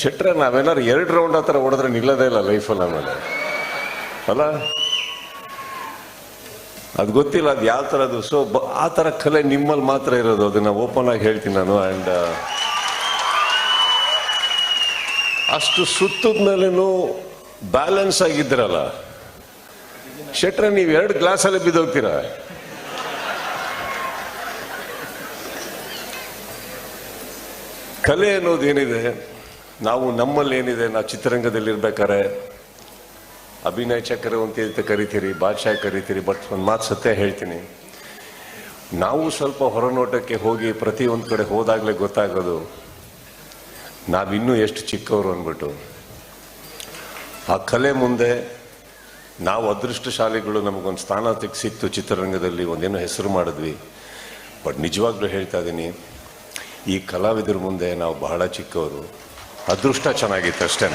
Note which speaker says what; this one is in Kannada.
Speaker 1: ಶೆಟ್ರೆ ನಾವೇನಾದ್ರು 2 ರೌಂಡ್ ಆ ಥರ ಹೊಡೆದ್ರೆ ನಿಲ್ಲೋದೇ ಇಲ್ಲ ಲೈಫಲ್ಲಿ ಆಮೇಲೆ ಅಲ್ಲ. ಅದು ಗೊತ್ತಿಲ್ಲ ಅದು ಯಾವ ಥರದ್ದು. ಸೊ ಆ ಥರ ಕಲೆ ನಿಮ್ಮಲ್ಲಿ ಮಾತ್ರ ಇರೋದು, ಅದನ್ನ ಓಪನ್ ಆಗಿ ಹೇಳ್ತೀನಿ ನಾನು. ಆ್ಯಂಡ್ ಅಷ್ಟು ಸುತ್ತದ ಮೇಲೇನು ಬ್ಯಾಲೆನ್ಸ್ ಆಗಿದ್ರಲ್ಲ ಶೆಟ್ರೆ, ನೀವು 2 ಗ್ಲಾಸಲ್ಲಿ ಬಿದ್ದೋಗ್ತೀರ. ಕಲೆ ಅನ್ನೋದೇನಿದೆ, ನಾವು ನಮ್ಮಲ್ಲಿ ಏನಿದೆ, ನಾವು ಚಿತ್ರರಂಗದಲ್ಲಿ ಇರ್ಬೇಕಾದ್ರೆ ಅಭಿನಯ ಚಕ್ರವರ್ತಿ ಅಂತ ಕರಿತೀರಿ, ಬಾದ್ಶಾ ಕರಿತೀರಿ. ಬಟ್ ಒಂದು ಮಾತು ಸತ್ಯ ಹೇಳ್ತೀನಿ, ನಾವು ಸ್ವಲ್ಪ ಹೊರನೋಟಕ್ಕೆ ಹೋಗಿ ಪ್ರತಿಯೊಂದು ಕಡೆ ಹೋದಾಗಲೇ ಗೊತ್ತಾಗೋದು ನಾವಿನ್ನೂ ಎಷ್ಟು ಚಿಕ್ಕವರು ಅಂದ್ಬಿಟ್ಟು. ಆ ಕಲೆ ಮುಂದೆ ನಾವು ಅದೃಷ್ಟಶಾಲಿಗಳು, ನಮಗೊಂದು ಸ್ಥಾನ ಸಿಕ್ತು ಚಿತ್ರರಂಗದಲ್ಲಿ, ಒಂದೇನೋ ಹೆಸರು ಮಾಡಿದ್ವಿ. ಬಟ್ ನಿಜವಾಗ್ಲೂ ಹೇಳ್ತಾ ಇದ್ದೀನಿ, ಈ ಕಲಾವಿದರ ಮುಂದೆ ನಾವು ಬಹಳ ಚಿಕ್ಕವರು. ಅದೃಷ್ಟ ಚೆನ್ನಾಗಿತ್ತು ಅಷ್ಟೇ.